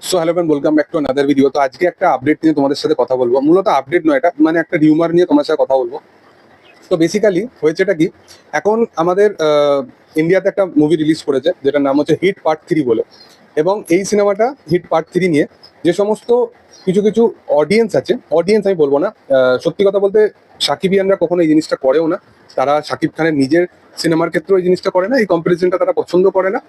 So hello friend, welcome back to another video. তো আজকে একটা আপডেট নিয়ে তোমাদের সাথে কথা বলবো। মূলত আপডেট নয়, এটা মানে একটা রিউমার নিয়ে তোমার সাথে কথা বলবো। তো বেসিক্যালি হয়েছেটা কি, এখন আমাদের ইন্ডিয়াতে একটা মুভি রিলিজ করেছে যেটার নাম হচ্ছে হিট পার্ট 3 বলে। এবং এই সিনেমাটা হিট পার্ট 3 নিয়ে যে সমস্ত কিছু কিছু অডিয়েন্স আছে, অডিয়েন্স আমি বলবো না, সত্যি কথা বলতে সাকিবিয়ানরা কখনো এই জিনিসটা করেও না। তারা শাকিব খানের নিজের সিনেমার ক্ষেত্রেও এই জিনিসটা করে না, এই কম্পারিজনটা তারা পছন্দ করে না।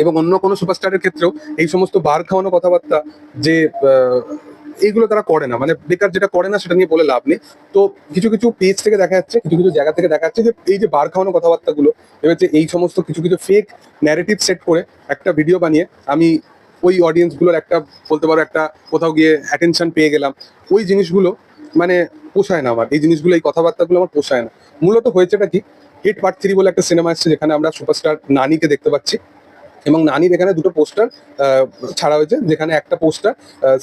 এবং অন্য কোনো সুপারস্টারের ক্ষেত্রেও এই সমস্ত বার খাওয়ানো কথাবার্তা যে এইগুলো তারা করে না, মানে বেকার যেটা করে না সেটা নিয়ে বলে লাভ নেই। তো কিছু কিছু পেজ থেকে দেখা যাচ্ছে, কিছু কিছু জায়গা থেকে দেখা যাচ্ছে যে এই যে বার খাওয়ানো কথাবার্তাগুলো ভেবেছে এই সমস্ত কিছু কিছু ফেক ন্যারেটিভ সেট করে একটা ভিডিও বানিয়ে আমি ওই অডিয়েন্সগুলোর একটা বলতে পারো একটা কোথাও গিয়ে অ্যাটেনশন পেয়ে গেলাম। ওই জিনিসগুলো মানে পোষায় না আমার, এই জিনিসগুলো এই কথাবার্তাগুলো আমার পোষায় না। মূলত হয়েছেটা কি, হিট পার্ট 3 বলে একটা সিনেমা এসেছে যেখানে আমরা সুপারস্টার নানিকে দেখতে পাচ্ছি। এবং নানির এখানে দুটো পোস্টার ছাড়া হয়েছে, যেখানে একটা পোস্টার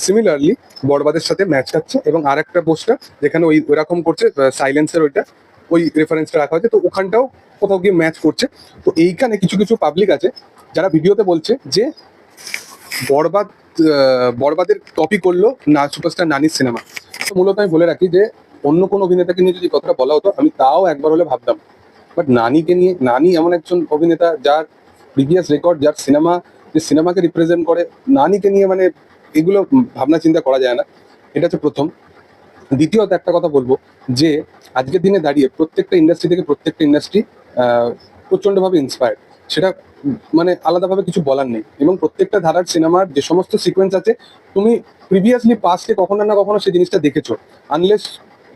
সিমিলারলি বরবাদের সাথে ম্যাচ খাচ্ছে এবং আর একটা পোস্টার যেখানে ওই ওরকম করছে সাইলেন্সের ওইটা ওই রেফারেন্সটা রাখা হয়েছে, তো ওখানটাও কোথাও গিয়ে ম্যাচ করছে। তো এইখানে কিছু কিছু পাবলিক আছে যারা ভিডিওতে বলছে যে বরবাদ বরবাদের কপি করলো না সুপারস্টার নানির সিনেমা। তো মূলত আমি বলে রাখি যে অন্য কোনো অভিনেতাকে নিয়ে যদি কথাটা বলা হতো আমি তাও একবার হলে ভাবতাম, বাট নানিকে নিয়ে, নানি এমন একজন অভিনেতা যার প্রিভিয়াস রেকর্ড, যার সিনেমা যে সিনেমাকে রিপ্রেজেন্ট করে, নানিকে নিয়ে মানে এগুলো ভাবনা চিন্তা করা যায় না। এটা হচ্ছে প্রথম। দ্বিতীয়ত একটা কথা বলবো যে আজকের দিনে দাঁড়িয়ে প্রত্যেকটা ইন্ডাস্ট্রি থেকে প্রত্যেকটা ইন্ডাস্ট্রি প্রচণ্ডভাবে ইন্সপায়ার্ড, সেটা মানে আলাদাভাবে কিছু বলার নেই। এবং প্রত্যেকটা ধারার সিনেমার যে সমস্ত সিকোয়েন্স আছে, তুমি প্রিভিয়াসলি পাস্টে কখনো না কখনো সেই জিনিসটা দেখেছো, আনলেস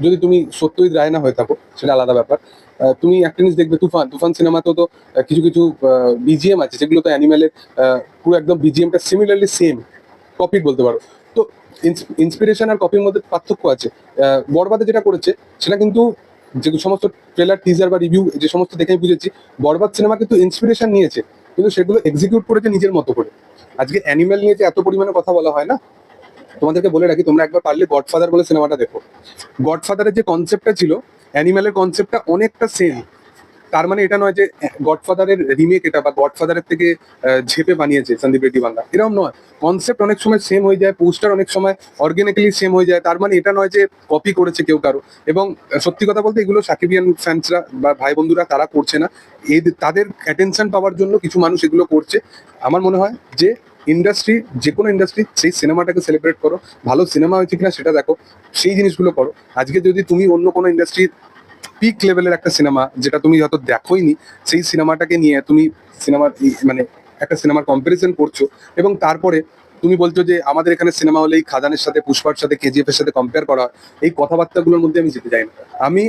যদি তুমি সত্যজিৎ রায় না হয়ে থাকো, সেটা আলাদা ব্যাপার। তুমি একটা জিনিস দেখবে, তুফান তুফান সিনেমাতেও তো কিছু কিছু বিজিএম আছে যেগুলো তো অ্যানিমেলের পুরো একদম বিজিএমটা সিমিলারলি সেম কপিড বলতে পারো। তো ইন্সপিরেশন আর কপির মধ্যে পার্থক্য আছে। বরবাদে যেটা করেছে সেটা কিন্তু, যে সমস্ত ট্রেলার টিজার বা রিভিউ যে সমস্ত দেখে আমি বুঝেছি, বরবাদ সিনেমা কিন্তু ইন্সপিরেশন নিয়েছে, কিন্তু সেগুলো এক্সিকিউট করেছে নিজের মতো করে। আজকে অ্যানিমেল নিয়ে যে এত পরিমাণে কথা বলা হয় না, তোমাদেরকে বলে রাখি তোমরা একবার পারলে গডফাদার বলে সিনেমাটা দেখো। গডফাদারের যে কনসেপ্টটা ছিল, অ্যানিমেলের কনসেপ্টটা অনেকটা সেম। তার মানে এটা নয় যে গডফাদারের রিমেক এটা, বা গডফাদারের থেকে ঝেপে বানিয়েছে সন্দীপ রেড্ডি বাংলা, এরকম নয়। কনসেপ্ট অনেক সময় সেম হয়ে যায়, পোস্টার অনেক সময় অর্গানিক্যালি সেম হয়ে যায়, তার মানে এটা নয় যে কপি করেছে কেউ কারো। এবং সত্যি কথা বলতে এগুলো সাকিবিয়ান ফ্যান্সরা বা ভাই বন্ধুরা তারা করছে না, এই তাদের অ্যাটেনশন পাওয়ার জন্য কিছু মানুষ এগুলো করছে। আমার মনে হয় যে ইন্ডাস্ট্রি, যে কোনো ইন্ডাস্ট্রি, সেই সিনেমাটাকে সেলিব্রেট করো, ভালো সিনেমা হয়েছে কিনা সেটা দেখো, সেই জিনিসগুলো করো। আজকে যদি তুমি অন্য কোনো ইন্ডাস্ট্রির পিক লেভেলের একটা সিনেমা যেটা তুমি হয়তো দেখোইনি, সেই সিনেমাটাকে নিয়ে তুমি সিনেমার মানে একটা সিনেমার কম্পারিজন করছো, এবং তারপরে তুমি বলছো যে আমাদের এখানে সিনেমা হলে এই খাদানের সাথে, পুষ্পার সাথে, কেজিএফ এর সাথে কম্পেয়ার করা হয়, এই কথাবার্তাগুলোর মধ্যে আমি যেতে চাই না। আমি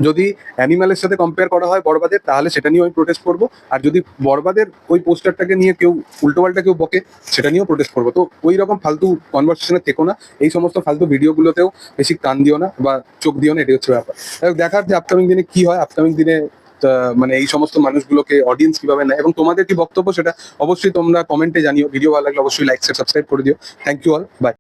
যদি অ্যানিমালের সাথে কম্পেয়ার করা হয় বরবাদের, তাহলে সেটা নিয়ে আমি প্রোটেস্ট করবো। আর যদি বরবাদের ওই পোস্টারটাকে নিয়ে কেউ উল্টোপাল্টা কেউ বকে, সেটা নিয়েও প্রোটেস্ট করবো। তো ওই রকম ফালতু কনভারসেশনে থেকো না, এই সমস্ত ফালতু ভিডিওগুলোতেও বেশি কান দিও না বা চোখ দিও না, এটাই হচ্ছে ব্যাপার। দেখার যে আপকামিং দিনে কি হয়, আপকামিং দিনে মানে এই সমস্ত মানুষগুলোকে অডিয়েন্স কিভাবে নেয় এবং তোমাদের কি বক্তব্য, সেটা অবশ্যই তোমরা কমেন্টে জানিও। ভিডিও ভালো লাগলে অবশ্যই লাইক, শেয়ার, সাবস্ক্রাইব করে দিও। Thank you all, by.